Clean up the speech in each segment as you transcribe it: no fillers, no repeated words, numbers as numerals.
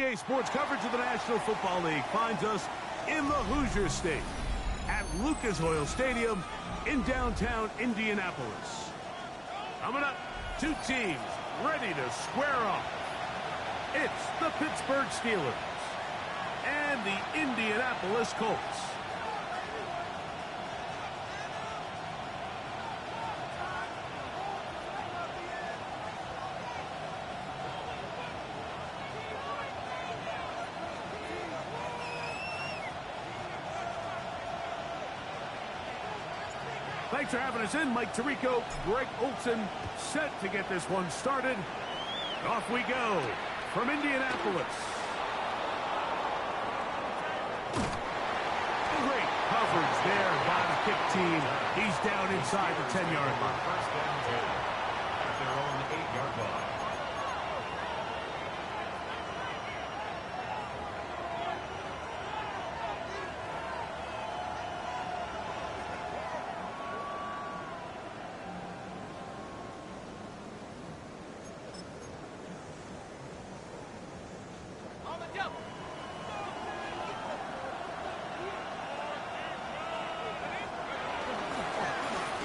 NBA sports coverage of the National Football League finds us in the Hoosier State at Lucas Oil Stadium in downtown Indianapolis. Coming up, two teams ready to square off. It's the Pittsburgh Steelers and the Indianapolis Colts. Thanks for having us in. Mike Tirico, Greg Olson, set to get this one started. Off we go from Indianapolis. Great coverage there by the kick team. He's down inside the 10-yard line. First down, at their own 8-yard line.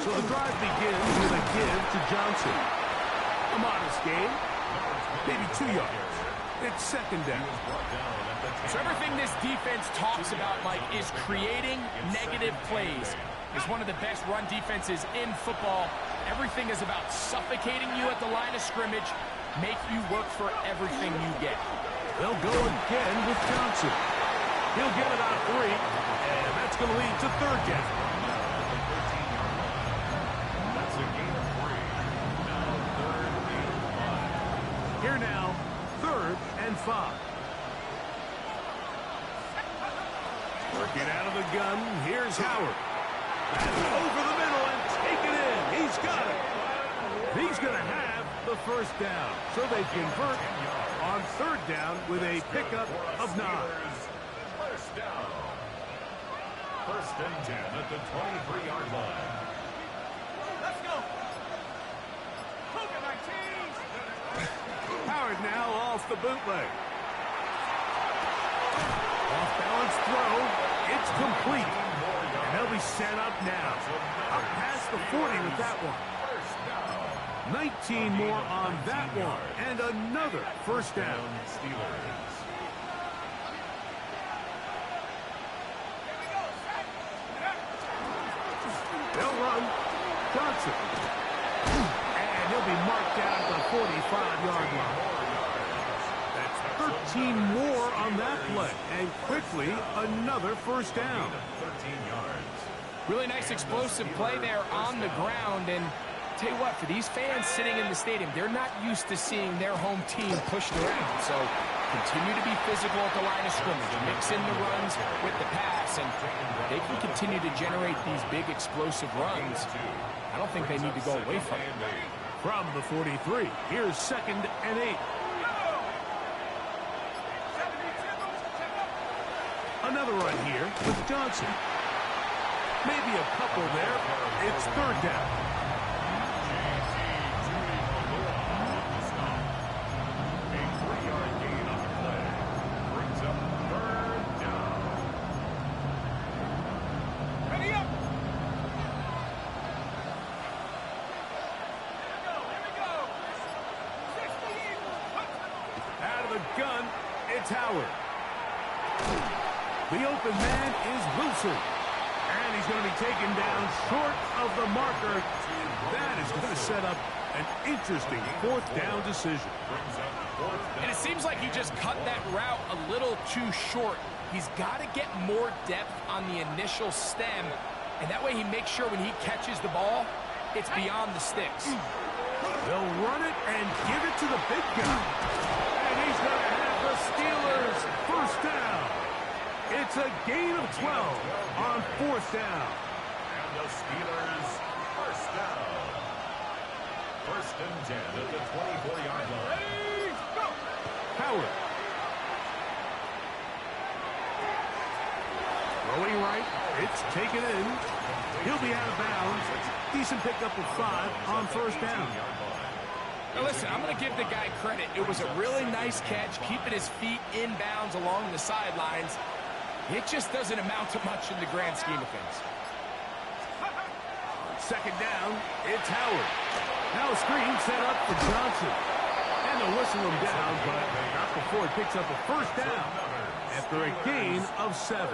So the drive begins with a give to Johnson. A modest gain, maybe 2 yards. It's second down. So everything this defense talks about, Mike, is creating negative plays. It's one of the best run defenses in football. Everything is about suffocating you at the line of scrimmage, make you work for everything you get. They'll go again with Johnson. He'll get it out 3, and that's going to lead to third down. Here now, 3rd and 5. Working out of the gun, here's Howard. And over the middle and take it in. He's got it. He's going to have the first down. So they convert on 3rd down with a pickup of 9. First down. 1st and 10 at the 23-yard line. Let's go. Howard now off the bootleg. Off-balance throw. It's complete. And he'll be set up now. Up past the 40 with that one. 19 more on that one. And another first down. They'll run. Johnson. And he'll be marked down at the 45-yard line. That's 13 more on that play. And quickly, another first down. 13 yards. Really nice explosive play there on the ground. And tell you what, for these fans sitting in the stadium, they're not used to seeing their home team pushed around. So continue to be physical at the line of scrimmage. Mix in the runs with the pass. And they can continue to generate these big explosive runs. I don't think they need to go away from it. From the 43, here's 2nd and 8. Another run here with Johnson. Maybe a couple there. It's 3rd down. A 3-yard gain on the play. Brings up 3rd down. Ready up. Out of the gun, it's Howard. The open man is Wilson. And he's going to be taken down short of the marker. That is going to set up an interesting 4th down decision. And it seems like he just cut that route a little too short. He's got to get more depth on the initial stem. And that way he makes sure when he catches the ball, it's beyond the sticks. They'll run it and give it to the big guy. And he's going to have the Steelers first down. It's a gain of 12 on 4th down. And the Steelers first down. 1st and 10 at the 24-yard line. Howard. Throwing right. It's taken in. He'll be out of bounds. Decent pickup of 5 on 1st down. Now listen, I'm going to give the guy credit. It was a really nice catch, keeping his feet in bounds along the sidelines. It just doesn't amount to much in the grand scheme of things. Second down, it's Howard. Now a screen set up for Johnson. And they'll whistle him down, but not before it picks up a first down after a gain of 7.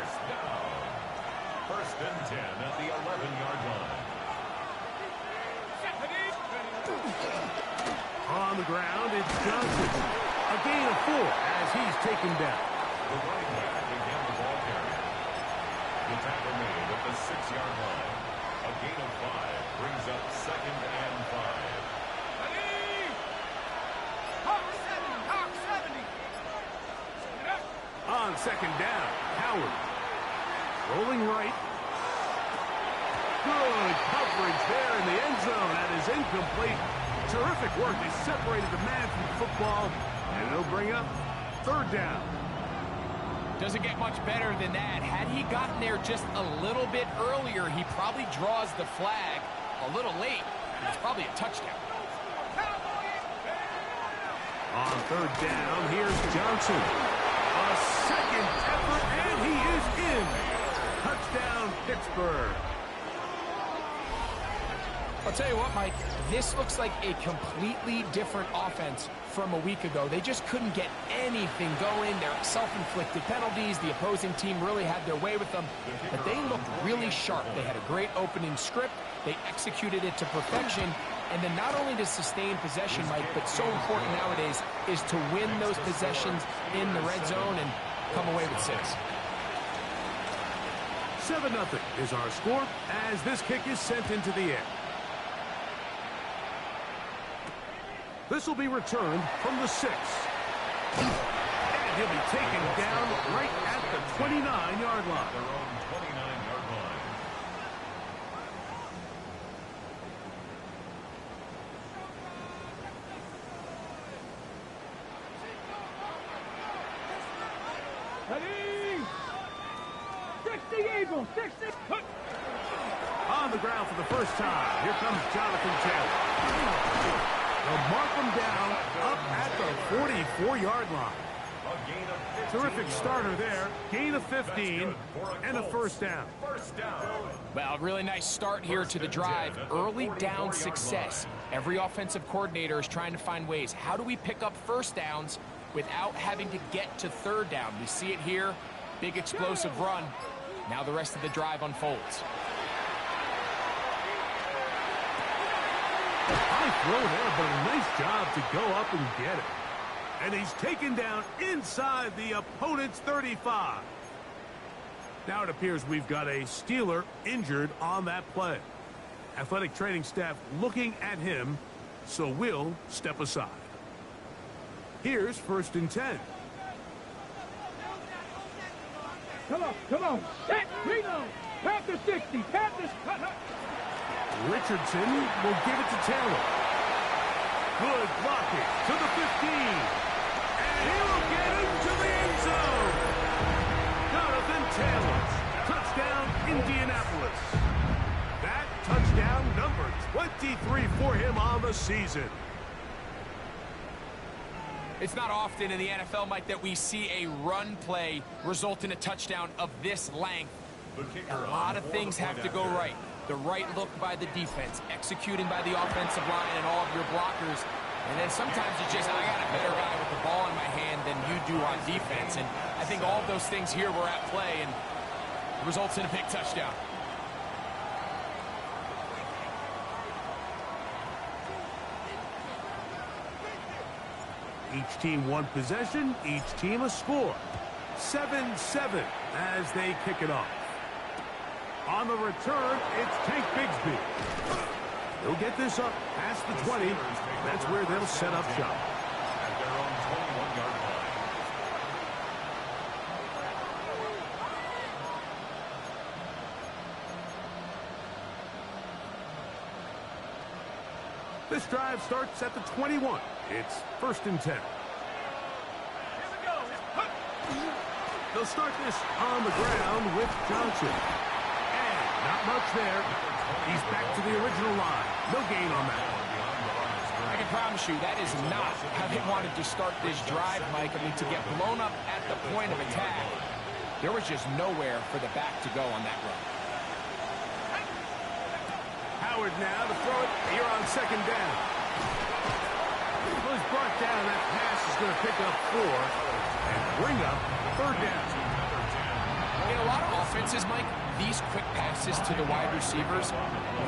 First and 10 at the 11-yard line. On the ground, it's Johnson. A gain of 4 as he's taken down. The running back again the ball carrier. The tackle made at the 6-yard line. A gain of 5 brings up second and 5. On second down, Howard. Rolling right. Good coverage there in the end zone. That is incomplete. Terrific work. They separated the man from the football, and it'll bring up third down. Doesn't get much better than that. Had he gotten there just a little bit earlier, he probably draws the flag a little late. It's probably a touchdown. On third down, here's Johnson. A second effort, and he is in. Touchdown, Pittsburgh. I'll tell you what, Mike, this looks like a completely different offense from a week ago. They just couldn't get anything going. They're self-inflicted penalties. The opposing team really had their way with them, but they looked really sharp. They had a great opening script. They executed it to perfection. And then not only to sustain possession, Mike, but so important nowadays is to win those possessions in the red zone and come away with 6. 7-0 is our score as this kick is sent into the air. This will be returned from the 6. And he'll be taken down right at the 29-yard line. Their own 29-yard line. Ready? 60 Eagles, 60. On the ground for the first time, here comes Jonathan Taylor. They'll mark him down up at the 44-yard line. A gain of 15 Terrific starter there. Gain of 15 and a first down. First down. Well, really nice start here to the drive. Early down success. Every offensive coordinator is trying to find ways. How do we pick up first downs without having to get to third down? We see it here. Big explosive run. Now the rest of the drive unfolds. High throw there, but a nice job to go up and get it. And he's taken down inside the opponent's 35. Now it appears we've got a Steeler injured on that play. Athletic training staff looking at him, so we'll step aside. Here's first and 10. Come on. Set, reload. Panther 60, Panthers. Richardson will give it to Taylor. Good blocking to the 15. And he will get into the end zone. Jonathan Taylor. Touchdown, Indianapolis. That touchdown number 23 for him on the season. It's not often in the NFL, Mike, that we see a run play result in a touchdown of this length. A lot of things have to go right. The right look by the defense, executing by the offensive line and all of your blockers. And then sometimes it's just, I got a better guy with the ball in my hand than you do on defense. And I think all of those things here were at play and results in a big touchdown. Each team one possession, each team a score. 7-7 as they kick it off. On the return, it's Tank Bigsby. He'll get this up past the 20. That's where they'll set up shop. At their own 21-yard line. This drive starts at the 21. It's first and 10. They'll start this on the ground with Johnson. And not much there. He's back to the original line. No gain on that. I can promise you that is not how they wanted to start this drive, Mike. I mean, to get blown up at the point of attack, there was just nowhere for the back to go on that run. Howard now to throw it here on second down. Well, he's brought down. That pass is going to pick up 4 and bring up third down. In a lot of offenses, Mike, these quick passes to the wide receivers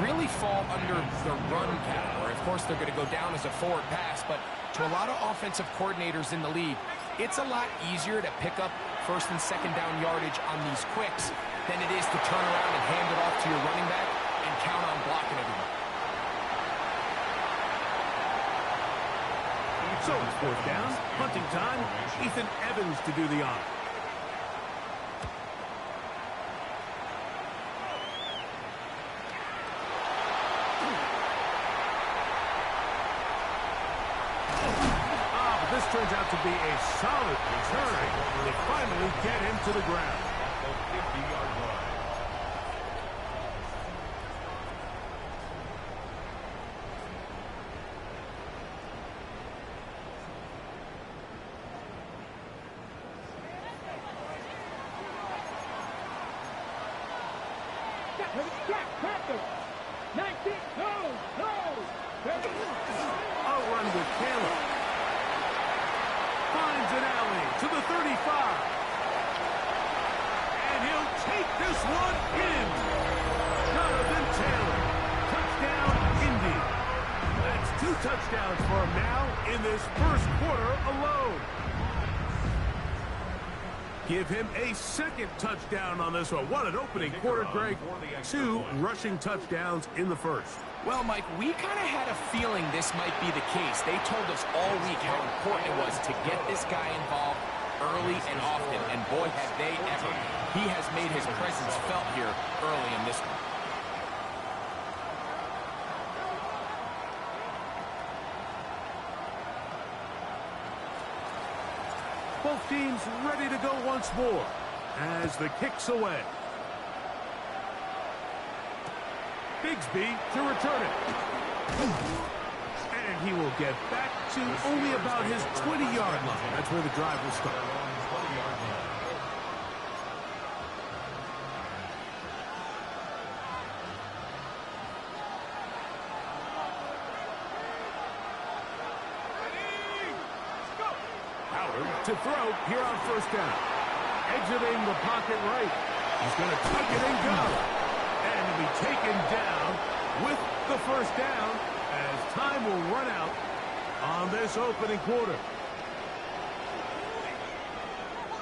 really fall under the run category. Of course, they're going to go down as a forward pass, but to a lot of offensive coordinators in the league, it's a lot easier to pick up first and second down yardage on these quicks than it is to turn around and hand it off to your running back and count on blocking everyone. So it's fourth down, punting time. Ethan Evans to do the honor. This turns out to be a solid return. They finally get him to the ground. The 50-yard line. Panther. 19. No. A run with Caleb. Finds an alley to the 35. And he'll take this one in. Jonathan Taylor. Touchdown, Indy. That's 2 touchdowns for him now in this first quarter alone. Give him a second touchdown on this one. What an opening quarter, Greg. 2 rushing touchdowns in the first. Well, Mike, we kind of had a feeling this might be the case. They told us all week how important it was to get this guy involved early and often, and boy, have they ever. He has made his presence felt here early in this one. Both teams ready to go once more as the kick's away. Bigsby to return it. And he will get back to only about his 20-yard line. That's where the drive will start. Howard to throw here on first down. Exiting the pocket right. He's going to tuck it and go. And he'll be taken down with the first down as time will run out on this opening quarter.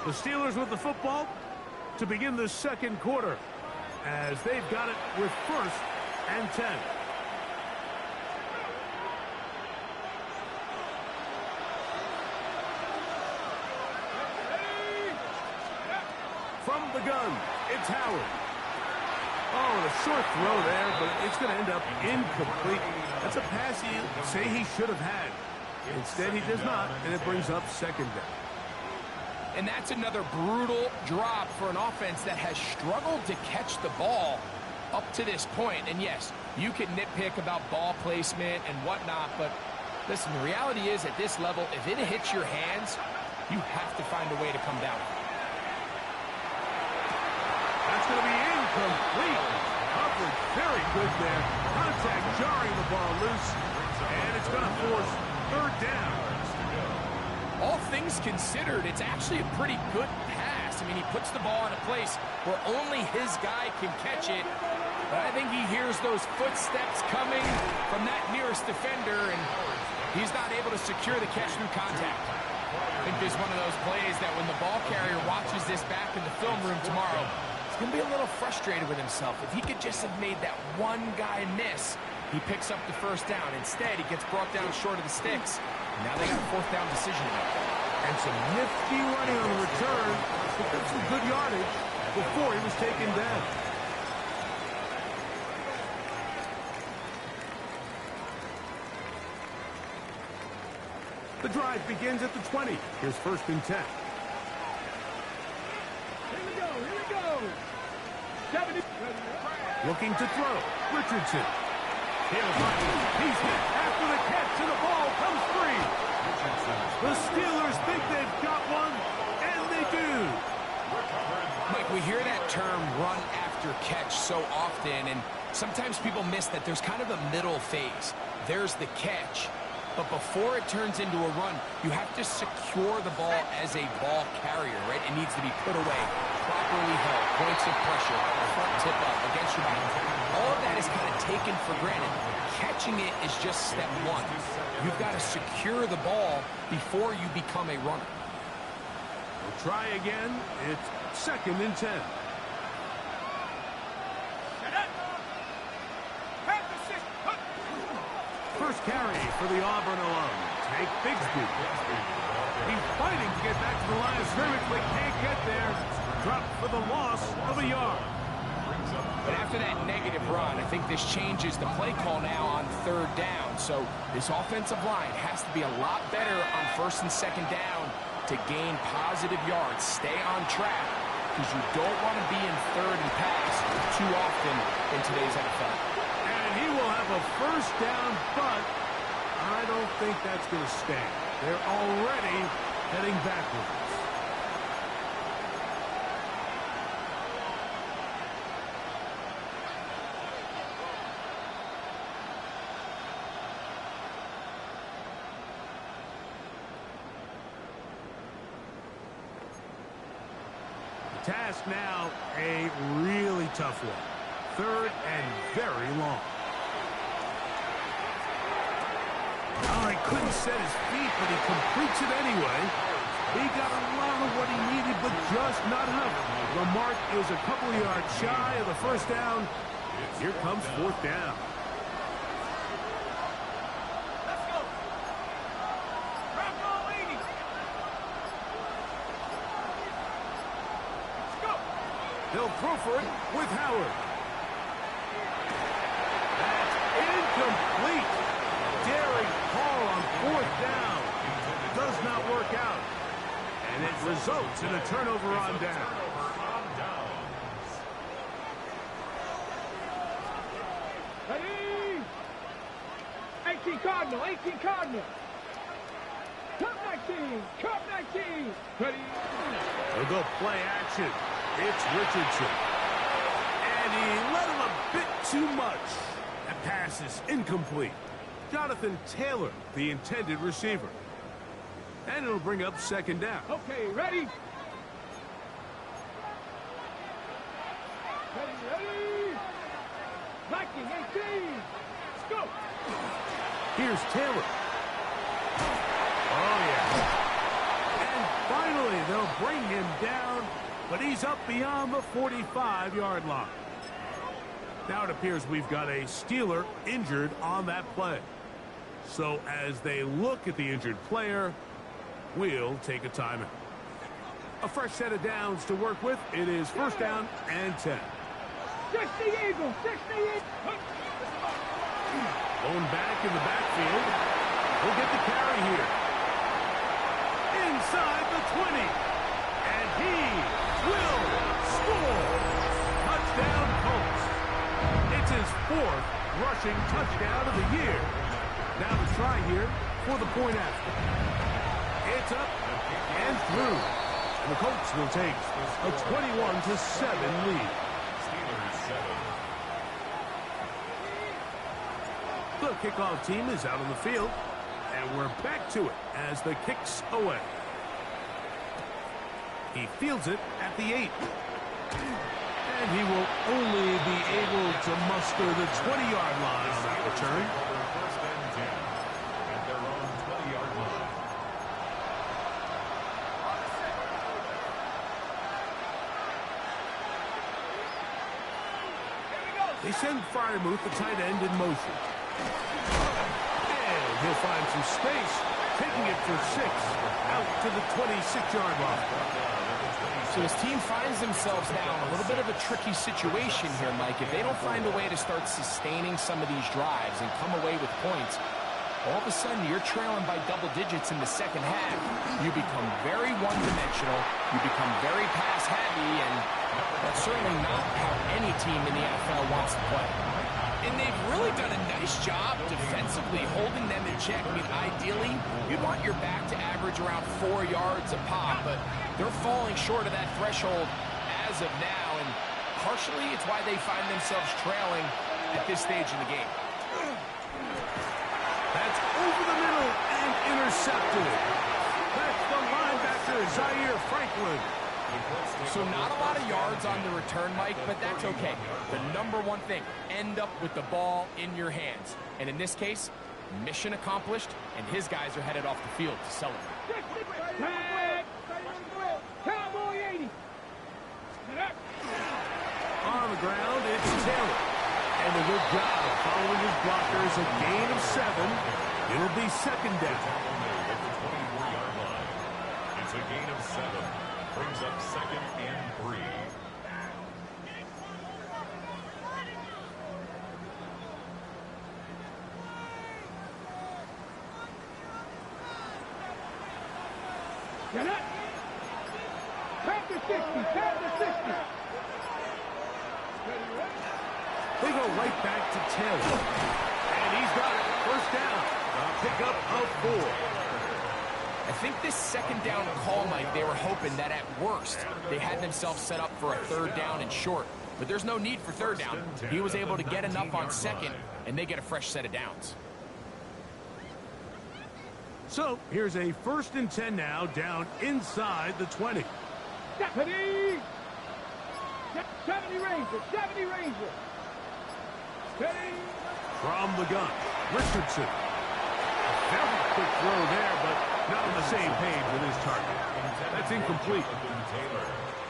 The Steelers with the football to begin the second quarter as they've got it with first and 10. From the gun, it's Howard. Oh, a short throw there, but it's going to end up incomplete. That's a pass he'd say he should have had. Instead, he does not, and it brings up second down. And that's another brutal drop for an offense that has struggled to catch the ball up to this point. And yes, you can nitpick about ball placement and whatnot, but listen, the reality is at this level, if it hits your hands, you have to find a way to come down. That's going to be incomplete. Coverage very good there. Contact jarring the ball loose. And it's going to force third down. All things considered, it's actually a pretty good pass. I mean, he puts the ball in a place where only his guy can catch it. But I think he hears those footsteps coming from that nearest defender, and he's not able to secure the catch through contact. I think this is one of those plays that when the ball carrier watches this back in the film room tomorrow, he's going to be a little frustrated with himself. If he could just have made that one guy miss, he picks up the first down. Instead, he gets brought down short of the sticks. Now they got a fourth down decision to make. And some nifty running on the return. Picked up some good yardage before he was taken down. The drive begins at the 20. Here's first and 10. Here we go. 70. Looking to throw. Richardson. He's hit at for the catch, and the ball comes free. The Steelers think they've got one, and they do. Mike, we hear that term run after catch so often, and sometimes people miss that there's kind of a middle phase. There's the catch, but before it turns into a run, you have to secure the ball as a ball carrier, right? It needs to be put away, properly held, points of pressure, front tip up, against your back. All of that is kind of taken for granted. Catching it is just step one. You've got to secure the ball before you become a runner. We'll try again. It's 2nd and 10. First carry for the Auburn alum, Tank Bigsby. He's fighting to get back to the line of scrimmage, but can't get there. Dropped for the loss of a yard. But after that negative run, I think this changes the play call now on 3rd down. So this offensive line has to be a lot better on 1st and 2nd down to gain positive yards. Stay on track, because you don't want to be in 3rd and pass too often in today's NFL. And he will have a 1st down, but I don't think that's going to stand. They're already heading backwards. Task now, a really tough one. 3rd and very long. Oh, he couldn't set his feet, but he completes it anyway. He got a lot of what he needed, but just not enough. The mark is a couple of yards shy of the 1st down. Here comes 4th down. They'll throw for it with Howard. That's incomplete. Daring call on 4th down. Does not work out. And it results in a turnover on down. Ready? 18 Cardinal, 18 Cardinal. Cup 19, Cup 19. Ready? They'll go play action. It's Richardson. And he let him a bit too much. That pass is incomplete. Jonathan Taylor, the intended receiver. And it'll bring up 2nd down. Okay, ready? Ready? 19, 18. Let's go. Here's Taylor. Oh, yeah. And finally, they'll bring him down, but he's up beyond the 45-yard line. Now it appears we've got a Steeler injured on that play. So as they look at the injured player, we'll take a timeout. A fresh set of downs to work with. It is 1st down and 10. 60 Eagles, 60 Eagles. Going back in the backfield. We'll get the carry here. Inside the 20. And he will score. Touchdown Colts. It's his 4th rushing touchdown of the year. Now the try here for the point after. It's up and through. And the Colts will take a 21-7 lead. The kickoff team is out on the field, and we're back to it as the kick's away. He fields it at the 8. And he will only be able to muster the 20-yard line on that return. First and 10 at their own 20-yard line. They send Fryermuth, the tight end, in motion. And he'll find some space, taking it for 6 out to the 26-yard line. So his team finds themselves now in a little bit of a tricky situation here, Mike. If they don't find a way to start sustaining some of these drives and come away with points, all of a sudden you're trailing by double digits in the second half. You become very one-dimensional. You become very pass-heavy, and that's certainly not how any team in the NFL wants to play. And they've really done a nice job defensively holding them in check. I mean, ideally, you'd want your back to average around 4 yards a pop, but they're falling short of that threshold as of now, and partially it's why they find themselves trailing at this stage in the game. That's over the middle and intercepted. That's the linebacker, Zaire Franklin. So not a lot of yards on the return, Mike, but that's okay. The number one thing, end up with the ball in your hands. And in this case, mission accomplished, and his guys are headed off the field to celebrate. Cowboy 80. On the ground, it's Taylor. And a good job following his blockers, a gain of 7. It'll be second down. At the 24-yard line. It's a gain of 7. Brings up second and 3. Get up. Tap the 60. Tap the 60. They go right back to Taylor. And he's got it. First down. A pickup of 4. I think this second down call, Mike, they were hoping that at worst they had themselves set up for a third down and short. But there's no need for third down. He was able to get enough on second, and they get a fresh set of downs. So here's a 1st and 10 now, down inside the 20. Deputy! 70 Ranger! 70 Ranger! Steady! From the gun, Richardson. A very quick throw there, but not on the same page with his target. That's incomplete.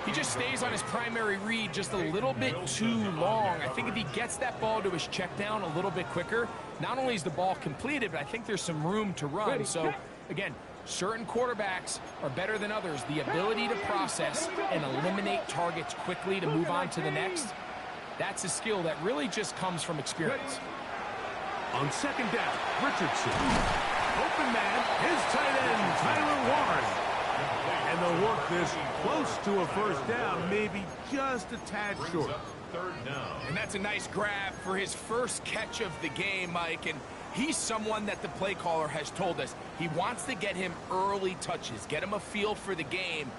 He just stays on his primary read just a little bit too long. I think if he gets that ball to his check down a little bit quicker, not only is the ball completed, but I think there's some room to run. So, again, certain quarterbacks are better than others. The ability to process and eliminate targets quickly to move on to the next, that's a skill that really just comes from experience. On second down, Richardson. Open man, his tight end, Tyler Warren. And they'll work this close to a first down, maybe just a tad short. Third down. And that's a nice grab for his first catch of the game, Mike. And he's someone that the play caller has told us he wants to get him early touches, get him a feel for the game.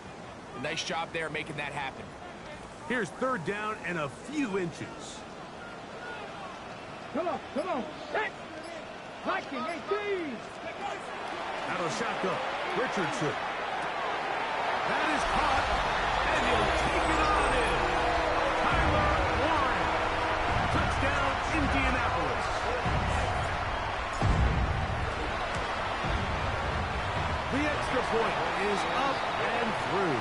Nice job there making that happen. Here's third down and a few inches. Come on, come on. Hey! Viking 18! Out of shotgun, Richardson. That is caught, and he'll take it on in. Tyler Warren. Touchdown, Indianapolis. The extra point is up and through.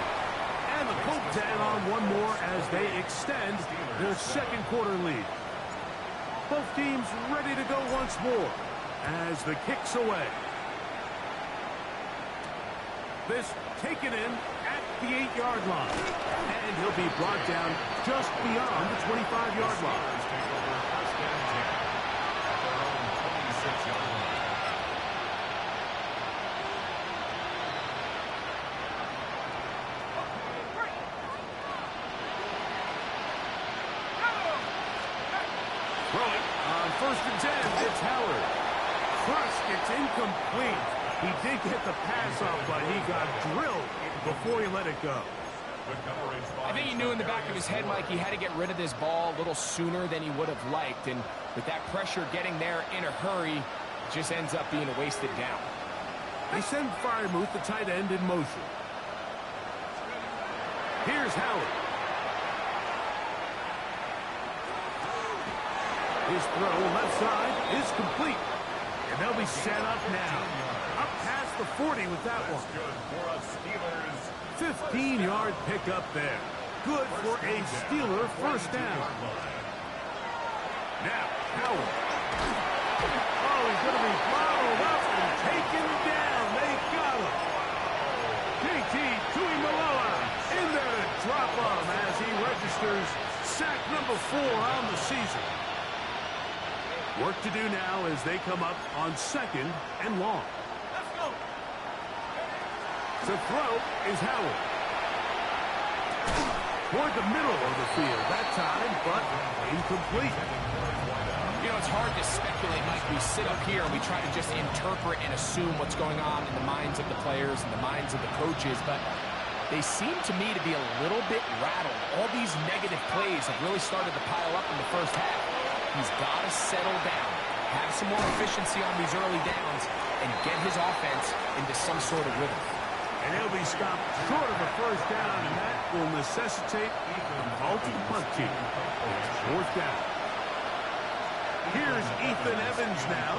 And the Colts add on one more as they extend their second quarter lead. Both teams ready to go once more as the kick's away. This taken in at the 8-yard line. And he'll be brought down just beyond the 25-yard line. Throwing on 1st and 10, it's Howard. Crushed, it's incomplete. He did get the pass off, but he got drilled before he let it go. I think he knew in the back of his head, Mike, he had to get rid of this ball a little sooner than he would have liked. And with that pressure getting there in a hurry, it just ends up being a wasted down. They send Freiermuth, the tight end, in motion. Here's Howard. His throw left side is complete. And they'll be set up now. Up past the 40 with that one. 15-yard pickup there. Good for a Steeler first down. Now, Howard. Oh, he's going to be followed up and taken down. They got him. JT Tuimoloau in there to drop him as he registers sack number 4 on the season. Work to do now as they come up on 2nd and long. Let's go. The throw is Howard. Toward the middle of the field that time, but incomplete. You know, it's hard to speculate, Mike. We sit up here and we try to just interpret and assume what's going on in the minds of the players and the minds of the coaches, but they seem to me to be a little bit rattled. All these negative plays have really started to pile up in the first half. He's got to settle down, have some more efficiency on these early downs, and get his offense into some sort of rhythm. And he'll be stopped short of a first down, and that will necessitate a vaulting punt team. Fourth down. Here's Ethan Evans now,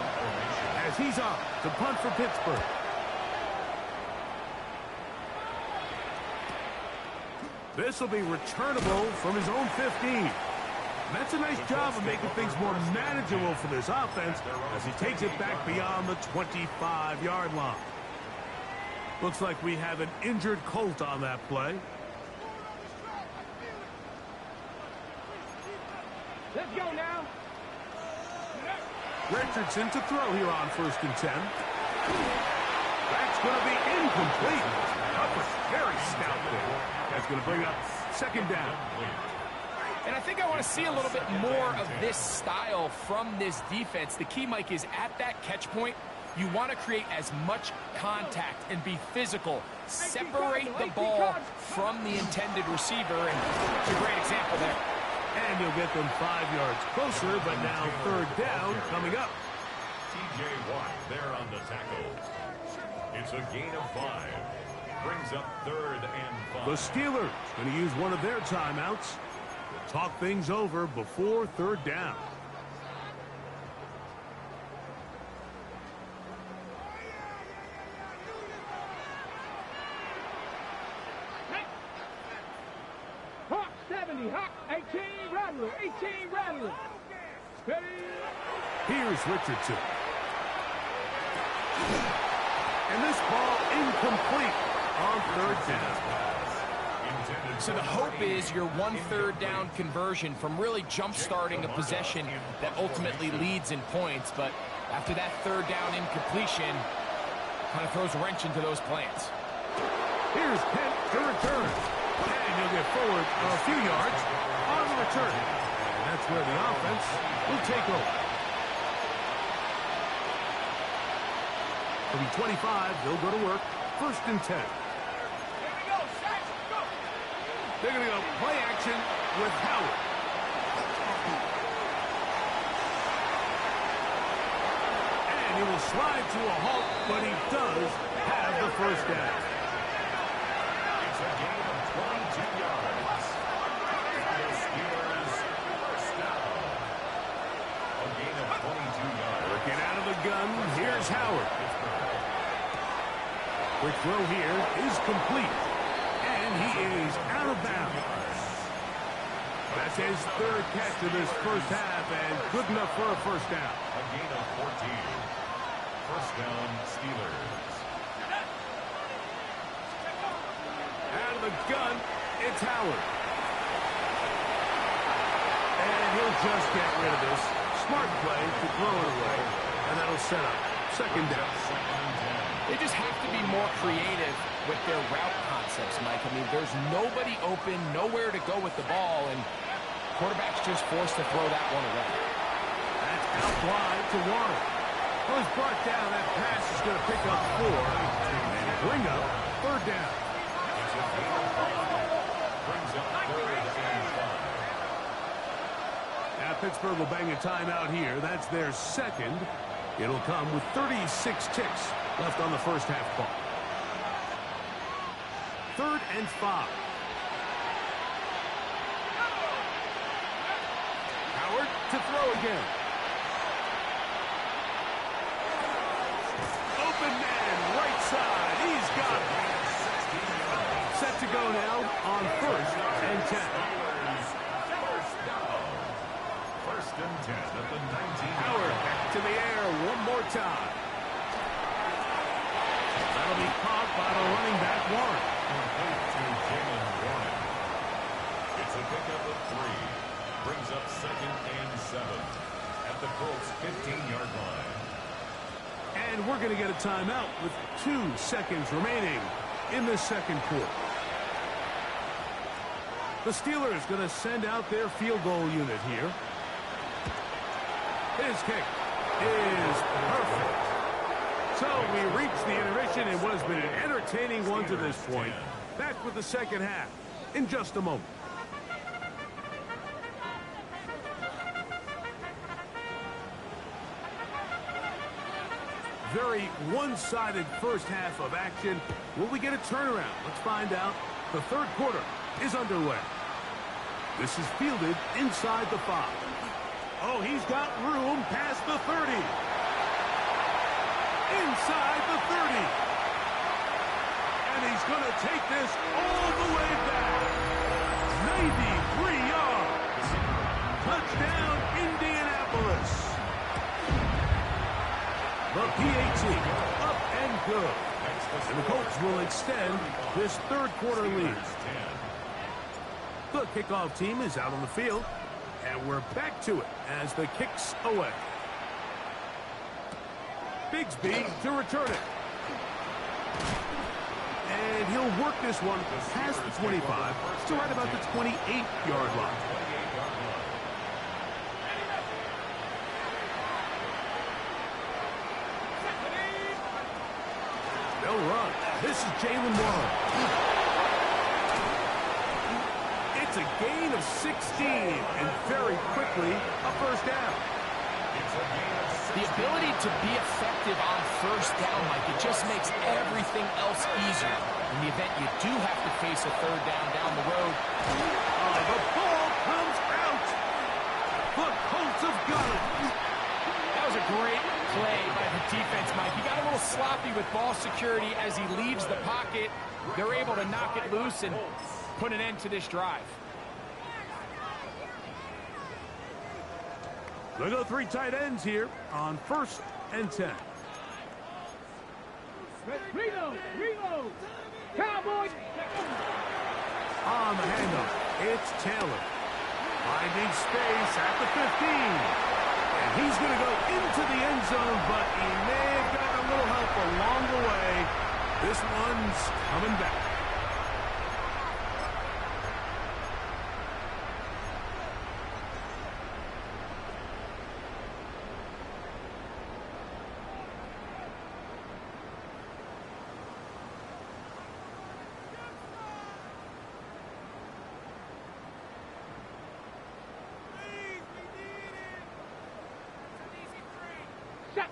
as he's off to punt for Pittsburgh. This will be returnable from his own 15. That's a nice job of making things more manageable for this offense as he takes it back beyond the 25-yard line. Looks like we have an injured Colt on that play. Let's go now. Richardson to throw here on 1st and 10. That's going to be incomplete. That was very stout there. That's going to bring up 2nd down. And I think I want to see a little bit more of this style from this defense. The key, Mike, is at that catch point, you want to create as much contact and be physical. Separate the ball from the intended receiver, and it's a great example there. And you'll get them 5 yards closer, but now 3rd down coming up. T.J. Watt there on the tackle. It's a gain of 5. Brings up 3rd and 5. The Steelers going to use one of their timeouts to talk things over before 3rd down. Hawk 70, Hawk 18, Rattler, 18, Rattler. Steady. Here's Richardson. And this ball incomplete on 3rd down. So the hope is your 1/3 down conversion from really jump-starting a possession that ultimately leads in points. But after that 3rd down incompletion, kind of throws a wrench into those plans. Here's Pitt to return. And he'll get forward a few yards on the return. And that's where the offense will take over. From 25, they'll go to work. 1st and 10. They're going to go play action with Howard. And he will slide to a halt, but he does have the 1st down. It's a gain of 22 yards. The Steelers 1st down. A gain of 22 yards. Working out of the gun, here's Howard. Quick throw here is complete. And he is out of bounds. That's his 3rd catch of this first half, and good enough for a 1st down. A gain of 14. 1st down, Steelers. Out of the gun, it's Howard. And he'll just get rid of this. Smart play to throw it away, and that'll set up 2nd down. They just have to be more creative with their route concepts, Mike. I mean, there's nobody open, nowhere to go with the ball, and quarterback's just forced to throw that one away. That's out wide to Warner. Well, he's brought down. That pass is going to pick up 4 and bring up 3rd down. It's a gain of 5. Brings up 3rd and 5. Now Pittsburgh will bang a timeout here. That's their 2nd. It'll come with 36 ticks left on the first half clock. 3rd and 5. Howard to throw again. Open man, right side. He's got it. Set to go now on 1st and 10. 1st and 10 at the 19. Howard back to the air one more time. That'll be caught by the running back, Warren. Complete to Jalen Warren. It's a pickup of 3. Brings up 2nd and 7 at the Colts' 15-yard line. And we're going to get a timeout with 2 seconds remaining in the 2nd quarter. The Steelers going to send out their field goal unit here. His kick is perfect. So we reached the intermission in what has been an entertaining one to this point. Back with the second half in just a moment. Very one-sided first half of action. Will we get a turnaround? Let's find out. The third quarter is underway. This is fielded inside the 5. Oh, he's got room past the 30. Inside the 30. And he's going to take this all the way back. 93 yards. Touchdown, Indianapolis. The PAT up and good. And the Colts will extend this third quarter lead. The kickoff team is out on the field. And we're back to it as the kick's away. Bigsby to return it. And he'll work this one past the 25 to right about the 28-yard line. They'll run. This is Jalen Warren. It's a gain of 16, and very quickly a first down. The ability to be effective on first down, Mike, it just makes everything else easier. In the event you do have to face a third down the road. The ball comes out. The Colts have got it. That was a great play by the defense, Mike. He got a little sloppy with ball security as he leaves the pocket. They're able to knock it loose and put an end to this drive. They go 3 tight ends here on 1st and 10. Reload. Cowboys. On the handoff, it's Taylor. Finding space at the 15. And he's going to go into the end zone, but he may have gotten a little help along the way. This one's coming back.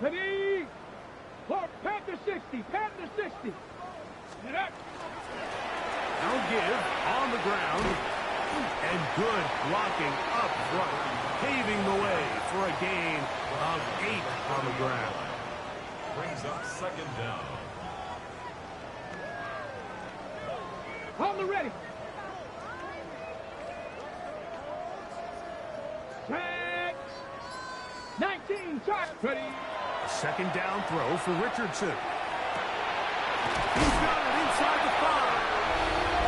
Ready? Panther 60. Panther 60. No give on the ground. And good blocking up front. Paving the way for a gain of 8 on the ground. Brings up second down. On the ready. Tag. 19. Shot. Ready. Second down throw for Richardson. He's got it inside the 5.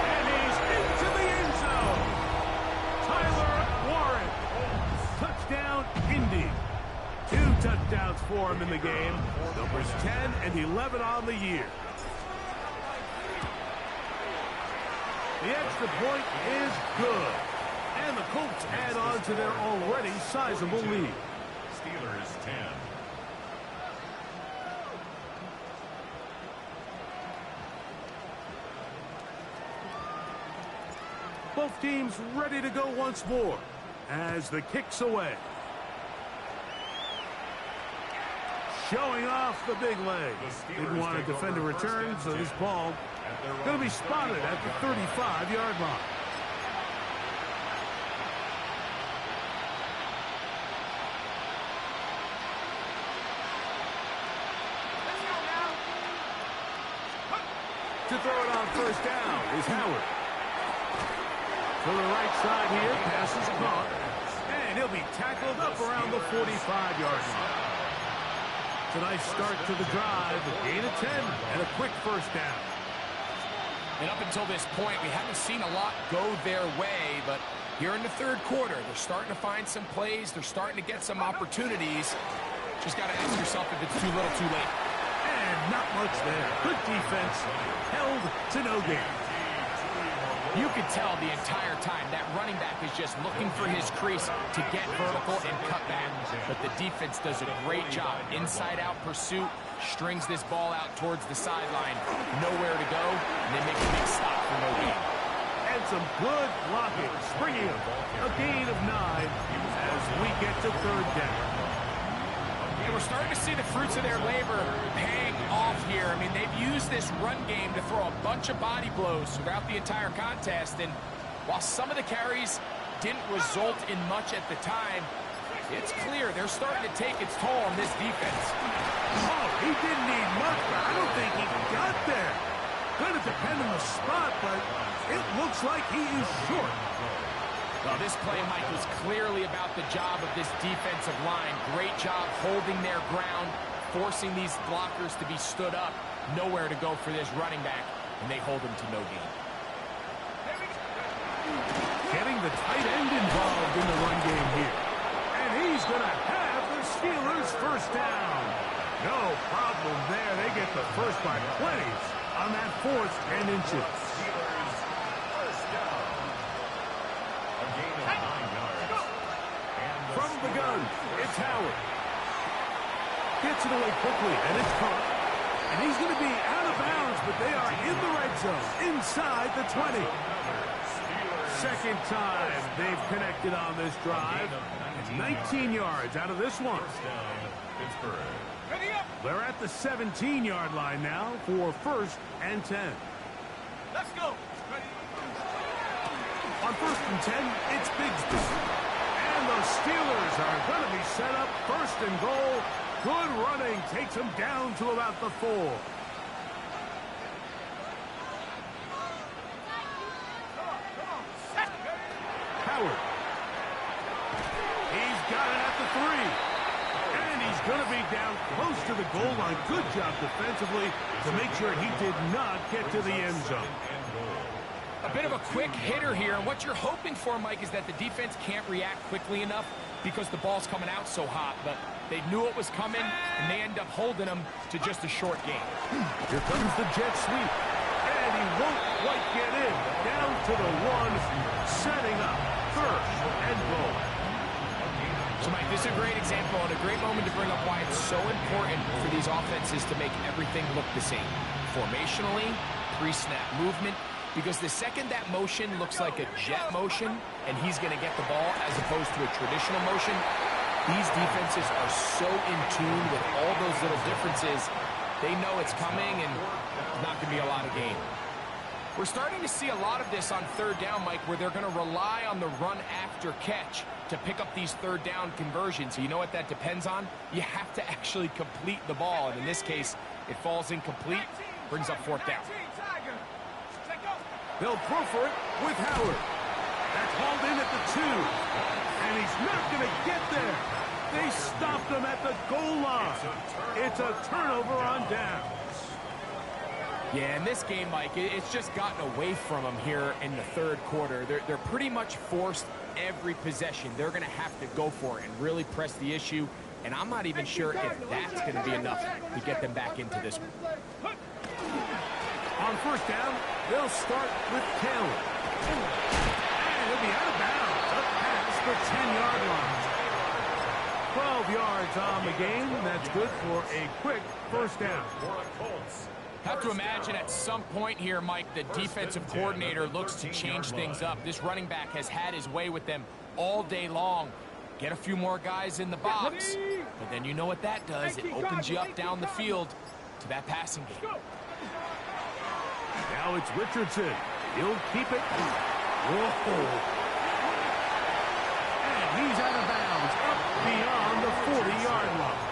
And he's into the end zone. Tyler Warren. Touchdown, Indy. 2 touchdowns for him in the game. Numbers 10 and 11 on the year. The extra point is good. And the Colts add on to their already sizable lead. Steelers 10. Both teams ready to go once more as the kick's away. Showing off the big leg. Didn't want to defend a return, so this ball going to be spotted at the 35-yard line. To throw it on first down is Howard. To the right side here, pass is caught. And he'll be tackled up around the 45-yard line. It's a nice start to the drive, a gain of 10, and a quick first down. And up until this point, we haven't seen a lot go their way, but here in the third quarter, they're starting to find some plays. They're starting to get some opportunities. Just got to ask yourself if it's too little, too late. And not much there. Good defense, held to no gain. You could tell the entire time that running back is just looking for his crease to get vertical and cut back. But the defense does a great job. Inside-out pursuit, strings this ball out towards the sideline. Nowhere to go, and they make a big stop for no gain. And some good blocking, springing up. A gain of 9 as we get to third down. And we're starting to see the fruits of their labor paying off here. I mean, they've used this run game to throw a bunch of body blows throughout the entire contest. And while some of the carries didn't result in much at the time, it's clear they're starting to take its toll on this defense. Oh, he didn't need much, but I don't think he got there. Gonna depend on the spot, but it looks like he is short. Well, this play, Mike, was clearly about the job of this defensive line. Great job holding their ground, forcing these blockers to be stood up. Nowhere to go for this running back, and they hold him to no gain. Getting the tight end involved in the run game here. And he's going to have the Steelers first down. No problem there. They get the first by plenties on that 4th and inches. From the gun, it's Howard. Gets it away quickly, and it's caught. And he's going to be out of bounds, but they are in the red zone, inside the 20. Second time they've connected on this drive. It's 19 yards out of this one. They're at the 17-yard line now for 1st and 10. Let's go. On 1st and 10, it's Bigsby. And the Steelers are going to be set up 1st and goal. Good running takes them down to about the 4. Howard. He's got it at the 3. And he's going to be down close to the goal line. Good job defensively to make sure he did not get to the end zone. A bit of a quick hitter here, and what you're hoping for, Mike, is that the defense can't react quickly enough because the ball's coming out so hot. But they knew it was coming, and they end up holding them to just a short game. Here comes the jet sweep. And he won't quite get in. Down to the 1, setting up 1st and goal. So, Mike, this is a great example and a great moment to bring up why it's so important for these offenses to make everything look the same. Formationally, pre-snap movement, because the second that motion looks like a jet motion and he's going to get the ball as opposed to a traditional motion, these defenses are so in tune with all those little differences. They know it's coming and it's not going to be a lot of gain. We're starting to see a lot of this on 3rd down, Mike, where they're going to rely on the run after catch to pick up these 3rd down conversions. So you know what that depends on? You have to actually complete the ball. And in this case, it falls incomplete, brings up 4th down. They'll throw for it with Howard. That's hauled in at the 2. And he's not going to get there. They stopped him at the goal line. It's a turnover on downs. Yeah, in this game, Mike, it's just gotten away from them here in the 3rd quarter. They're pretty much forced every possession. They're going to have to go for it and really press the issue. And I'm not even sure if that's going to be enough to get them back into this one. On 1st down, they'll start with Taylor. And he'll be out of bounds. Up past the 10-yard line. 12 yards on the game. That's good for a quick 1st down. Have to imagine at some point here, Mike, the defensive coordinator looks to change things up. This running back has had his way with them all day long. Get a few more guys in the box. But then you know what that does. It opens you up down the field to that passing game. Now it's Richardson. He'll keep it. Whoa. And he's out of bounds up beyond the 40-yard line.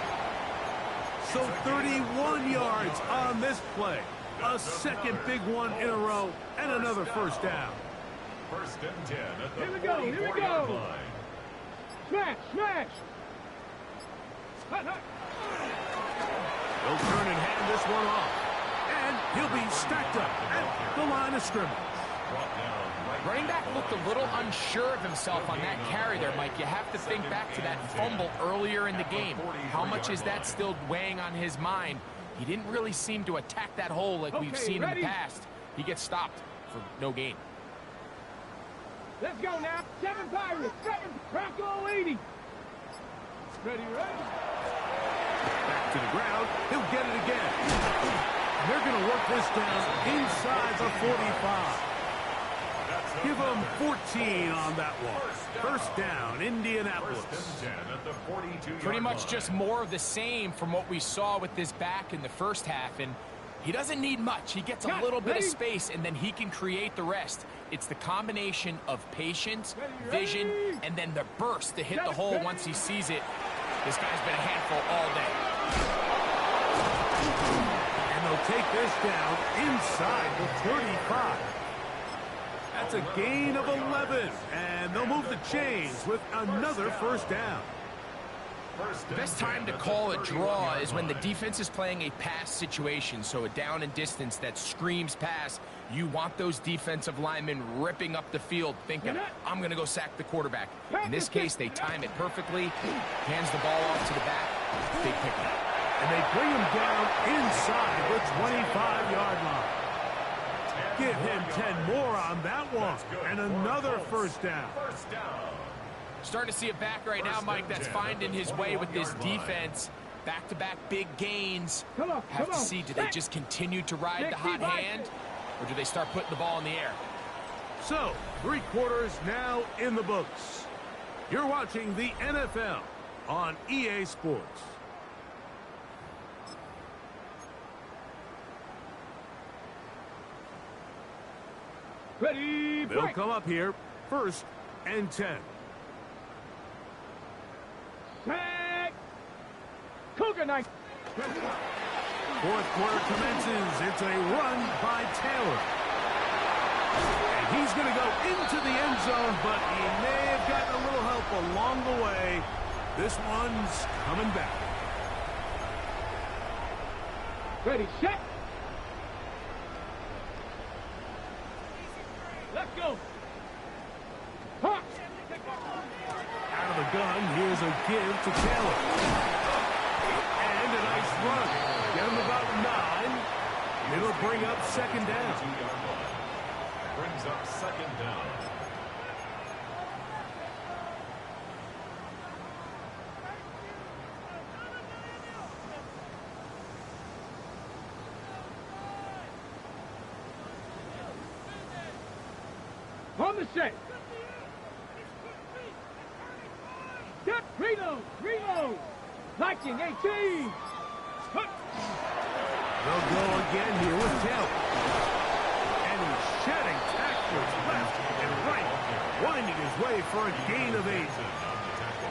So 31 yards on this play. A second big one in a row and another 1st down. 1st and 10 at the Here we go, here we go. line. Smash, smash. He'll turn and hand this one off. And he'll be stacked up at the line of scrimmage. Running back looked a little unsure of himself on that carry there, Mike. You have to think back to that fumble earlier in the game. How much is that still weighing on his mind? He didn't really seem to attack that hole like we've seen in the past. He gets stopped for no gain. Let's go now. 7 Pirates. 7 Bronco 80. Ready. Back to the ground. He'll get it again. And they're going to work this down inside the 45. Give them 14 on that one. First down, Indianapolis. Pretty much just more of the same from what we saw with this back in the first half. And he doesn't need much. He gets a little bit of space, and then he can create the rest. It's the combination of patience, vision, and then the burst to hit the hole once he sees it. This guy's been a handful all day. And they'll take this down inside the 35. That's a gain of 11. And they'll move the chains with another first down. The best time to call a draw is when the defense is playing a pass situation, so a down and distance that screams pass. You want those defensive linemen ripping up the field thinking, I'm going to go sack the quarterback. In this case, they time it perfectly, hands the ball off to the back, big pickup. And they bring him down inside the 25-yard line. Give him 10 more on that one, and another first down. Starting to see it back right now, Mike, that's finding his way with this defense. Back-to-back big gains. Have to see, do they just continue to ride the hot hand, or do they start putting the ball in the air? So, 3 quarters now in the books. You're watching the NFL on EA Sports. Ready. They'll come up here, 1st and 10. Sack. Cougar Knight. 4th quarter commences. It's a run by Taylor. And he's going to go into the end zone, but he may have gotten a little help along the way. This one's coming back. Ready, set. Let's go. Hawk. Out of the gun, here's a give to Taylor. And a nice run. Get him about 9. It'll bring up 2nd down. Brings up 2nd down. On the set. Step, reload. Liking 18. They'll go again here with Taylor. And he's shedding tacklers left and right, winding his way for a gain of 8.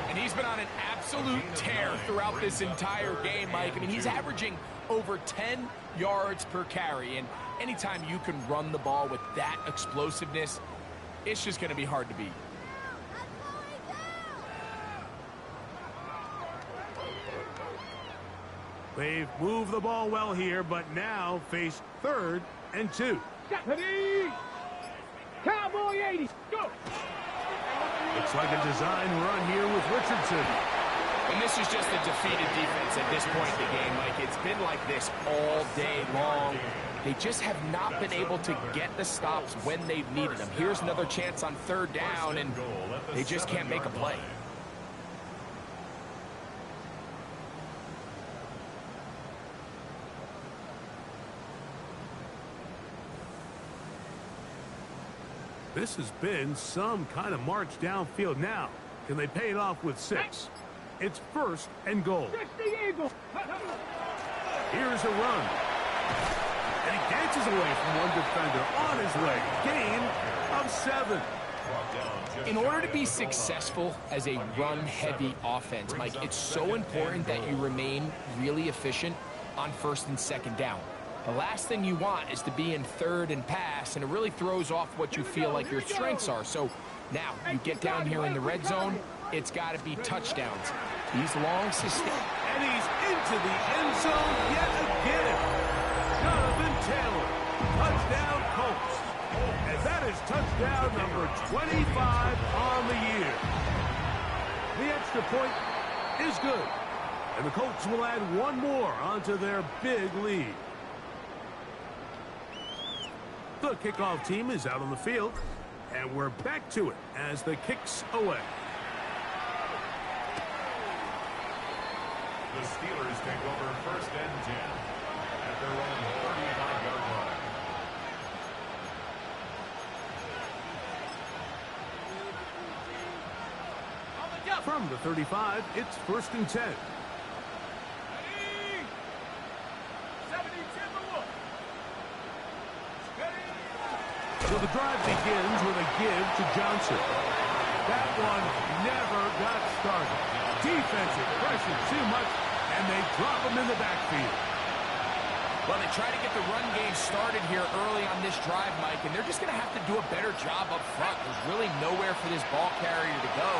And he's been on an absolute tear throughout this entire game, Mike. I mean, he's averaging over 10 yards per carry. And anytime you can run the ball with that explosiveness, it's just going to be hard to beat. They've moved the ball well here, but now face 3rd and 2. Ready. Cowboy 80. Go. Looks like a design run here with Richardson. And this is just a defeated defense at this point in the game, Mike. It's been like this all day long. They just have not been able to get the stops when they've needed them. Here's another chance on 3rd down, and they just can't make a play. This has been some kind of march downfield now. Can they pay it off with 6? It's 1st and goal. Here's a run. And he dances away from one defender on his way. Gain of 7. In order to be successful as a run-heavy offense, Mike, it's so important that you remain really efficient on 1st and 2nd down. The last thing you want is to be in 3rd and pass, and it really throws off what you feel like your strengths are. So now you get down here in the red zone, it's got to be touchdowns. These long sustained. And he's into the end zone yet again. Jonathan Taylor, touchdown Colts. And that is touchdown number 25 on the year. The extra point is good. And the Colts will add one more onto their big lead. The kickoff team is out on the field. And we're back to it as the kick's away. The Steelers take over 1st and 10 at their own 35-yard line. From the 35, it's 1st and 10. So the drive begins with a give to Johnson. That one never got started. Defensive pressure too much, and they drop him in the backfield. Well, they try to get the run game started here early on this drive, Mike, and they're just going to have to do a better job up front. There's really nowhere for this ball carrier to go.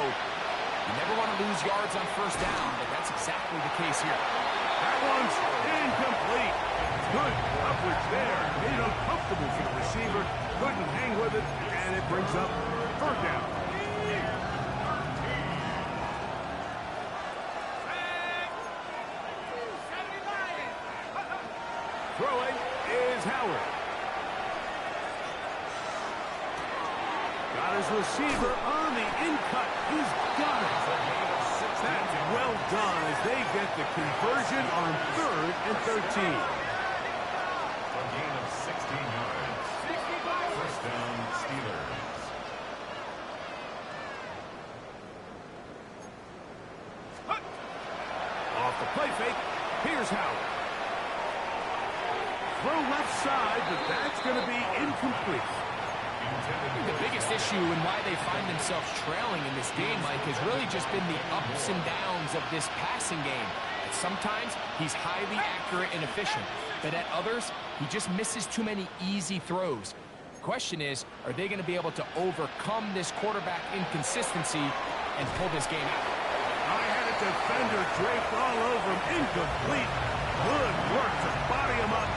You never want to lose yards on 1st down, but that's exactly the case here. That one's incomplete. Good coverage there. Made it uncomfortable for the receiver. Couldn't hang with it, and it brings up 3rd down. Throwing is Howard. Got his receiver on the in-cut. He's got it. That's well done as they get the conversion on 3rd and 13. A gain of 16 yards. 1st down, Steelers. Off the play fake, here's Howard. Throw left side, but that's going to be incomplete. The biggest issue and why they find themselves trailing in this game, Mike, has really just been the ups and downs of this passing game. And sometimes he's highly accurate and efficient, but at others, he just misses too many easy throws. The question is, are they going to be able to overcome this quarterback inconsistency and pull this game out? I had a defender draped all over him. Incomplete. Good work to body him up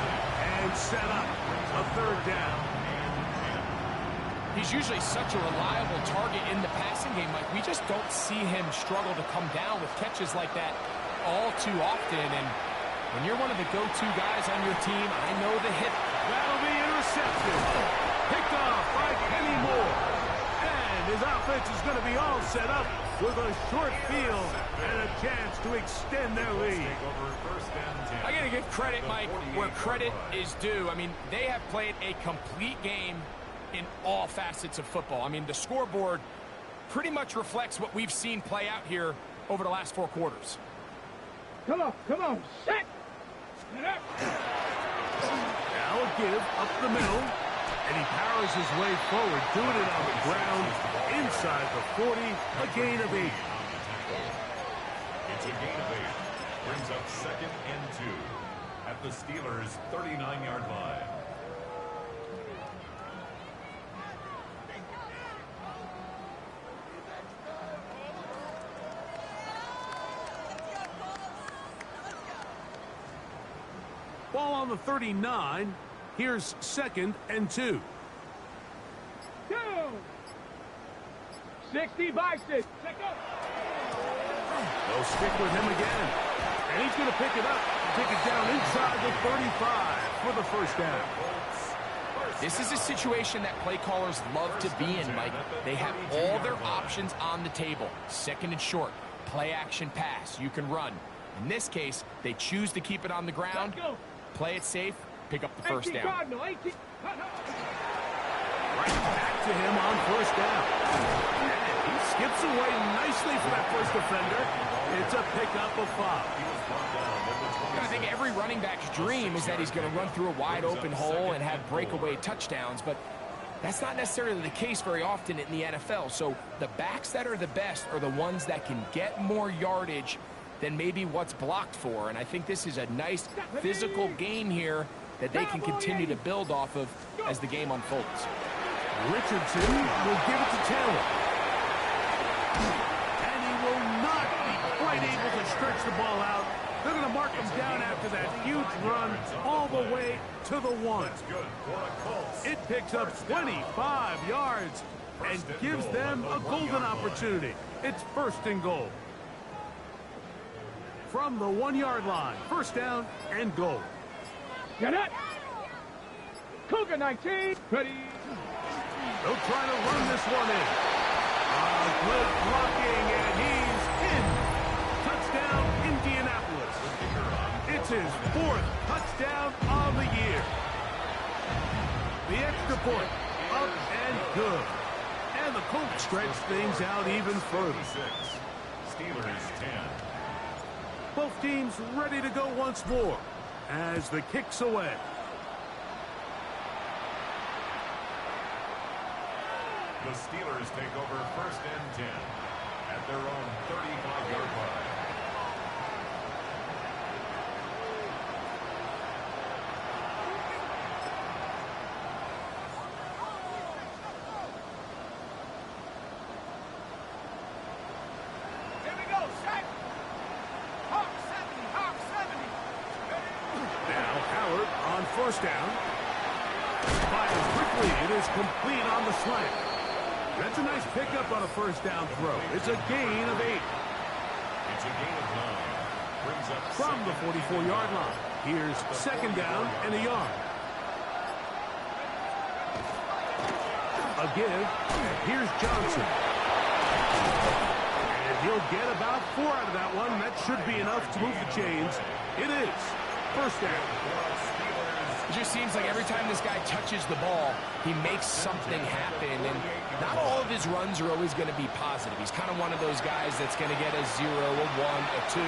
and set up a 3rd down. He's usually such a reliable target in the passing game, Mike. We just don't see him struggle to come down with catches like that all too often. And when you're one of the go-to guys on your team, I know the hit. That'll be intercepted. Picked off by Kenny Moore. And his offense is going to be all set up with a short field and a chance to extend their lead. I got to give credit, Mike, where credit is due. I mean, they have played a complete game in all facets of football. I mean, the scoreboard pretty much reflects what we've seen play out here over the last 4 quarters. Come on, set. Now a give up the middle, and he powers his way forward, doing it on the ground inside the 40, a gain of 8. It's a gain of 8. Brings up 2nd and 2 at the Steelers' 39-yard line. Ball on the 39. Here's 2nd and 2. 60 by 6. They'll stick with him again. And he's going to pick it up. Take it down inside the 35 for the 1st down. This is a situation that play callers love to be in, Mike. They have all their options on the table. 2nd and short, play action pass. You can run. In this case, they choose to keep it on the ground, play it safe, pick up the 1st down. Right back to him on 1st down. And he skips away nicely for that 1st defender. It's a pickup of 5. I think every running back's dream is that he's going to run through a wide open hole and have breakaway touchdowns, but that's not necessarily the case very often in the NFL. So the backs that are the best are the ones that can get more yardage than maybe what's blocked for. And I think this is a nice physical game here that they can continue to build off of as the game unfolds. Richardson will give it to Taylor. And he will not be quite able to stretch the ball out. They're going to mark him down after that huge run all the way to the 1. It picks up 25 yards and gives them a golden opportunity. It's 1st and goal. From the 1-yard line, 1st down and goal. Get it. Cougar 19. Ready. They'll try to run this one in. Good blocking, and he's in. Touchdown, Indianapolis. It's his 4th touchdown of the year. The extra point, up and good. And the Colts stretch things out even further. Steelers 10. Both teams ready to go once more as the kick's away. The Steelers take over 1st and 10 at their own 35-yard line. Here we go, set. Hawk 70, Hawk 70. Now Howard on 1st down. Fires quickly. It is complete on the slant. That's a nice pickup on a 1st down throw. It's a gain of 8. It's a gain of 9. Brings up From the 44-yard line. Here's 2nd down and a yard. A give. And here's Johnson. And he'll get about 4 out of that one. That should be enough to move the chains. It is 1st down. It just seems like every time this guy touches the ball, he makes something happen. And not all of his runs are always going to be positive. He's kind of one of those guys that's going to get a 0, a 1, a 2.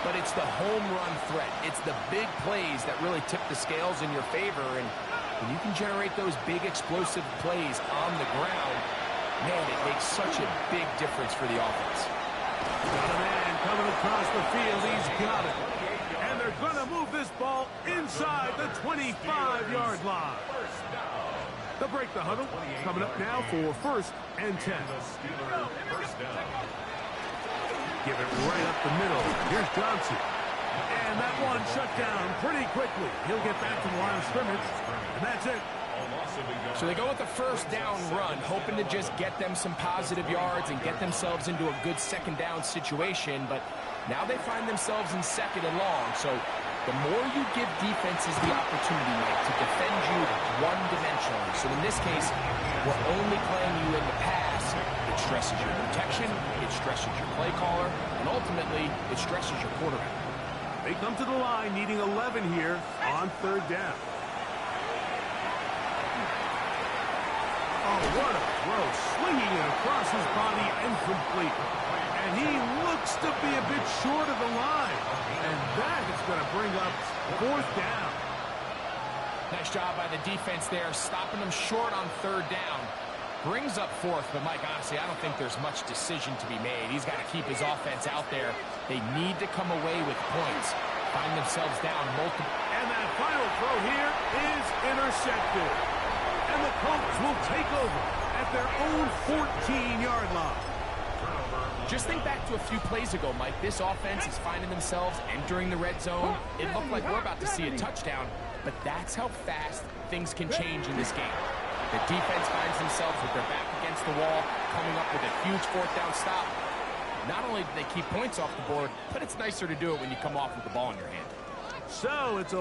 But it's the home run threat. It's the big plays that really tip the scales in your favor. And when you can generate those big explosive plays on the ground, man, it makes such a big difference for the offense. Got a man coming across the field. He's got it. And they're going to move this ball inside the 25-yard line. They'll break the huddle. Coming up now for 1st and 10. the Steelers 1st down. Give it right up the middle. Here's Johnson. And that one shut down pretty quickly. He'll get back to the line of scrimmage. And that's it. So they go with the 1st down run, hoping to just get them some positive yards and get themselves into a good 2nd down situation. But now they find themselves in 2nd and long. So the more you give defenses the opportunity, Mike, to defend you one-dimensionally. So in this case, we're only playing you in the pass. It stresses your protection, it stresses your play caller, and ultimately, it stresses your quarterback. They come to the line needing 11 here on 3rd down. Oh, what a throw. Swinging it across his body and complete. And he looks to be a bit short of the line. And that is going to bring up 4th down. Nice job by the defense there, stopping them short on 3rd down. Brings up 4th, but Mike, honestly, I don't think there's much decision to be made. He's got to keep his offense out there. They need to come away with points. Find themselves down multiple. And that final throw here is intercepted. And the Colts will take over at their own 14-yard line. Just think back to a few plays ago, Mike. This offense is finding themselves entering the red zone. It looked like we're about to see a touchdown, but that's how fast things can change in this game. The defense finds themselves with their back against the wall, coming up with a huge 4th down stop. Not only do they keep points off the board, but it's nicer to do it when you come off with the ball in your hand. So it's a